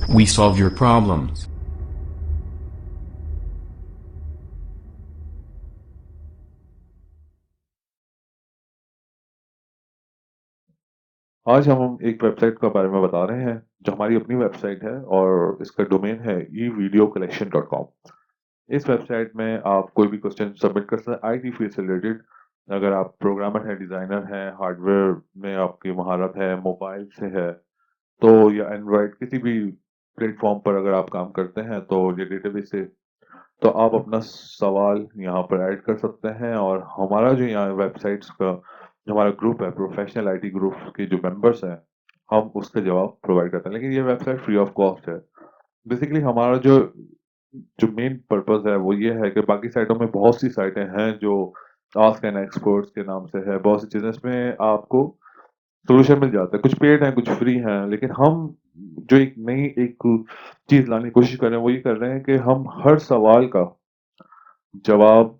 We solve your problems. आज हम एक वेबसाइट के बारे में बता रहे हैं जो हमारी अपनी वेबसाइट है और इसका डोमेन है evideocollection.com। इस वेबसाइट में आप कोई भी क्वेश्चन सबमिट कर सकते हैं आईटी फील्ड से रिलेटेड। अगर आप प्रोग्रामर हैं, डिजाइनर हैं, हार्डवेयर में आपकी महारत है, मोबाइल से है तो या एंड्रॉयड किसी भी प्लेटफॉर्म पर अगर आप काम करते हैं तो ये डेटाबेस से तो आप अपना सवाल यहाँ पर ऐड कर सकते हैं और हमारा जो यहाँ वेबसाइट्स का जो हमारा ग्रुप है, प्रोफेशनल आईटी ग्रुप के जो मेंबर्स हैं, हम उसके जवाब प्रोवाइड करते हैं। लेकिन ये वेबसाइट फ्री ऑफ कॉस्ट है। बेसिकली हमारा जो जो मेन पर्पस है वो ये है कि बाकी साइटों में बहुत सी साइटें हैं जो आस्क एन एक्सपर्ट्स के नाम से है, बहुत सी चीजें इसमें आपको सोल्यूशन मिल जाता है। कुछ पेड हैं, कुछ फ्री हैं, लेकिन हम जो एक नई एक चीज लाने की कोशिश कर रहे हैं वो ये कर रहे हैं कि हम हर सवाल का जवाब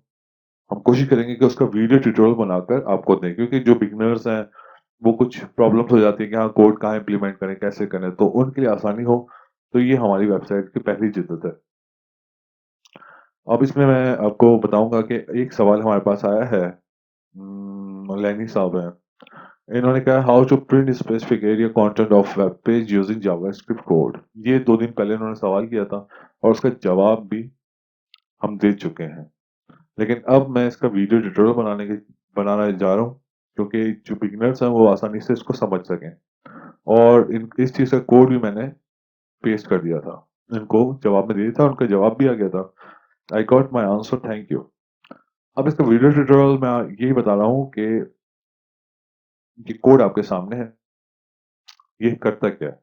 हम कोशिश करेंगे कि उसका वीडियो ट्यूटोरियल बनाकर आपको दें, क्योंकि जो बिगिनर्स हैं वो कुछ प्रॉब्लम्स हो जाती है कि हाँ कोड कहाँ इम्प्लीमेंट करें, कैसे करें, तो उनके लिए आसानी हो। तो ये हमारी वेबसाइट की पहली जिद्दत है। अब इसमें मैं आपको बताऊंगा कि एक सवाल हमारे पास आया है। लैनी साहब हैं, इन्होंने कहा how to print specific area content of web page using JavaScript code. ये 2 दिन पहले उन्होंने सवाल किया था और उसका जवाब भी हम दे चुके हैं। लेकिन अब मैं इसका वीडियो ट्यूटोरियल बनाना जा रहा हूँ, क्योंकि जो बिगिनर्स हैं वो आसानी से इसको समझ सकें। और इस चीज़ का कोड भी मैंने पेस्ट कर दिया था, इनको जवाब में दिया था, उनका जवाब भी आ गया था। I got my answer, thank you. अब इसका वीडियो ट्यूटोरियल मैं यही बता रहा हूँ कि ये कोड आपके सामने है, ये करता क्या है।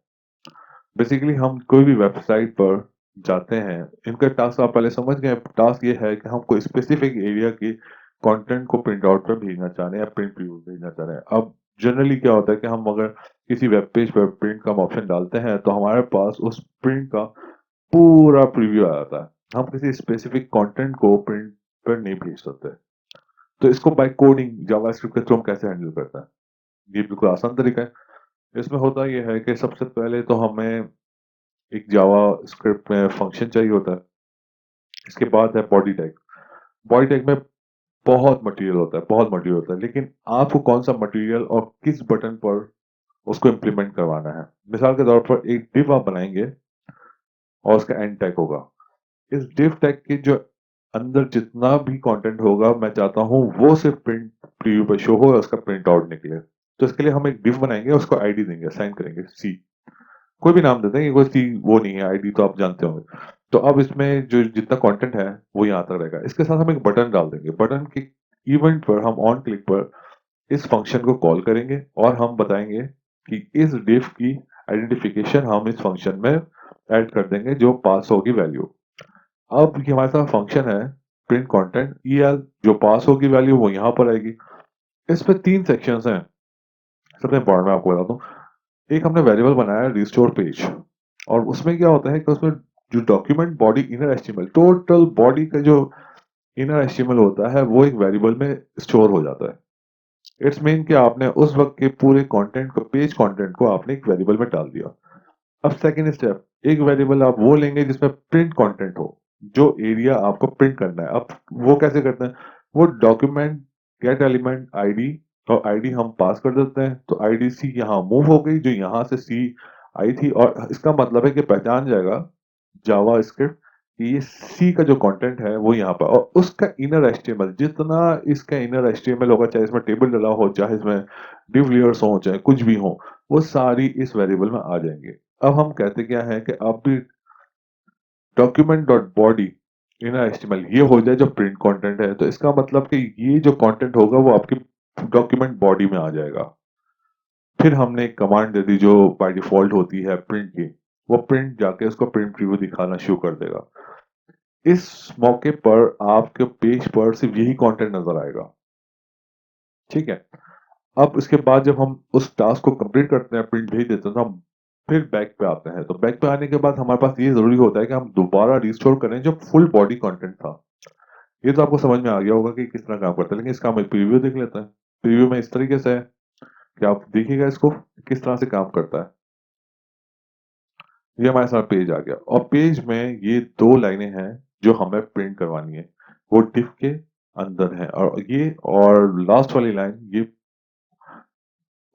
बेसिकली हम कोई भी वेबसाइट पर जाते हैं, इनका टास्क आप पहले समझ गए। टास्क ये है कि हम कोई स्पेसिफिक एरिया की कंटेंट को प्रिंट आउट पर भेजना चाह रहे हैं या प्रिंट व्यू भेजना चाह रहे हैं। अब जनरली क्या होता है कि हम अगर किसी वेब पेज पर प्रिंट का ऑप्शन डालते हैं तो हमारे पास उस प्रिंट का पूरा प्रीव्यू आ जाता है। हम किसी स्पेसिफिक कंटेंट को प्रिंट पर नहीं भेज सकते। तो इसको बाय कोडिंग जावास्क्रिप्ट के थ्रू हम कैसे हैंडल करते हैं, ये बिल्कुल आसान तरीका है। इसमें होता यह है कि सबसे पहले तो हमें एक जावा स्क्रिप्ट में फंक्शन चाहिए होता है। इसके बाद है बॉडी टैग। बॉडी टैग में बहुत मटेरियल होता है, बहुत मटेरियल होता है, लेकिन आपको कौन सा मटेरियल और किस बटन पर उसको इम्प्लीमेंट करवाना है। मिसाल के तौर पर एक डिव आप बनाएंगे और उसका एंड टैग होगा। इस डिव टैग के जो अंदर जितना भी कंटेंट होगा मैं चाहता हूँ वो सिर्फ प्रिंट प्रीव्यू पर शो हो और उसका प्रिंट आउट निकले। तो इसके लिए हम एक डिव बनाएंगे, उसको आईडी देंगे, असाइन करेंगे सी, कोई भी नाम देते हैं, ये कोई सी वो नहीं है, आईडी तो आप जानते होंगे। तो अब इसमें जो जितना कंटेंट है वो यहाँ तक रहेगा। इसके साथ हम एक बटन डाल देंगे। बटन के इवेंट पर हम ऑन क्लिक पर इस फंक्शन को कॉल करेंगे और हम बताएंगे कि इस div की आइडेंटिफिकेशन हम इस फंक्शन में ऐड कर देंगे जो पास होगी वैल्यू। अब ये हमारे पास फंक्शन है प्रिंट कंटेंट EL, जो पास होगी वैल्यू वो यहाँ पर आएगी। इसमें 3 सेक्शंस हैं। सबसे इंपॉर्टेंट मैं आपको बता दूं, एक हमने वेरिएबल बनाया है रिस्टोर पेज, और उसमें क्या होता है कि उसमें जो document body inner HTML, total body का जो इनर एचटीएमएल होता है वो एक वेरिएबल में स्टोर हो जाता है। इट्स मीन कि आपने उस वक्त के पूरे कंटेंट को, पेज कंटेंट को आपने एक वेरिएबल में डाल दिया। अब सेकंड स्टेप, एक वेरिएबल आप वो लेंगे जिसमें प्रिंट कंटेंट हो, जो एरिया आपको प्रिंट करना है। अब वो कैसे करते हैं, वो डॉक्यूमेंट गेट एलिमेंट आईडी, और आईडी हम पास कर देते हैं। तो आईडी सी यहाँ मूव हो गई, जो यहाँ से सी आई थी, और इसका मतलब है कि पहचान जाएगा जावा स्क्रिप्ट कि ये सी का जो कंटेंट है वो यहाँ पर, और उसका इनर एचटीएमएल, जितना इसका इनर एचटीएमएल होगा, चाहे इसमें टेबल डला हो, चाहे इसमें डिव लेयर्स हो, चाहे कुछ भी हो, वो सारी इस वेरिएबल में आ जाएंगे। अब हम कहते क्या है कि अब भी document dot body inner HTML ये हो जाए जो प्रिंट कंटेंट है, तो इसका मतलब कि ये जो कंटेंट होगा वो आपकी डॉक्यूमेंट बॉडी में आ जाएगा। फिर हमने एक कमांड दे दी जो बाय डिफॉल्ट होती है प्रिंट की, वो प्रिंट जाके उसको प्रिंट प्रीव्यू दिखाना शुरू कर देगा। इस मौके पर आपके पेज पर सिर्फ यही कंटेंट नजर आएगा। ठीक है। अब इसके बाद जब हम उस टास्क को कंप्लीट करते हैं, प्रिंट भेज देते हैं, तो हम फिर बैक पे आते हैं। तो बैक पे आने के बाद हमारे पास ये जरूरी होता है कि हम दोबारा रिस्टोर करें जो फुल बॉडी कंटेंट था। ये तो आपको समझ में आ गया होगा कि किस तरह काम करता है, लेकिन इसका हम एक प्रीव्यू देख लेते हैं। प्रीव्यू में इस तरीके से है कि आप देखिएगा इसको किस तरह से काम करता है। ये हमारे साथ पेज आ गया और पेज में ये 2 लाइनें हैं जो हमें प्रिंट करवानी है। वो डिफ के अंदर है और लास्ट वाली लाइन ये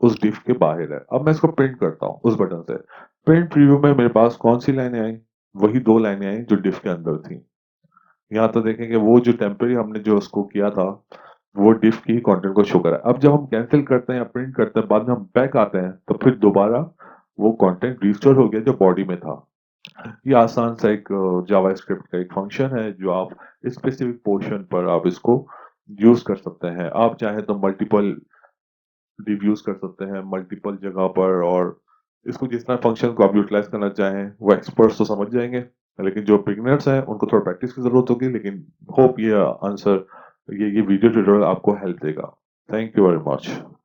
उस डिफ के बाहर है। अब मैं इसको प्रिंट करता हूँ उस बटन से। प्रिंट प्रीव्यू में मेरे पास कौन-सी लाइनें आई? वही 2 लाइनें आई जो डिफ के अंदर थी। यहाँ तो देखें कि वो जो टेम्परेरी हमने जो उसको किया था, वो डिफ की ही कंटेंट को शो करा है। अब जब हम कैंसल करते हैं या प्रिंट करते हैं, बाद में हम बैक आते हैं, तो फिर दोबारा वो कंटेंट रिस्टोर हो गया जो बॉडी में था। ये आसान सा एक जावास्क्रिप्ट का एक फंक्शन है जो आप स्पेसिफिक पोर्शन पर आप इसको यूज़ कर सकते हैं। आप चाहें तो मल्टीपल div यूज़ कर सकते हैं मल्टीपल जगह पर और इसको जिस तरह फंक्शन को आप यूटिलाइज़ करना चाहें, वो एक्सपर्ट्स तो समझ जाएँगे, लेकिन जो बिगिनर्स हैं उनको थोड़ा प्रैक्टिस की ज़रूरत होगी लेकिन होप ये वीडियो ट्यूटोरियल आपको हेल्प देगा। Thank you very much.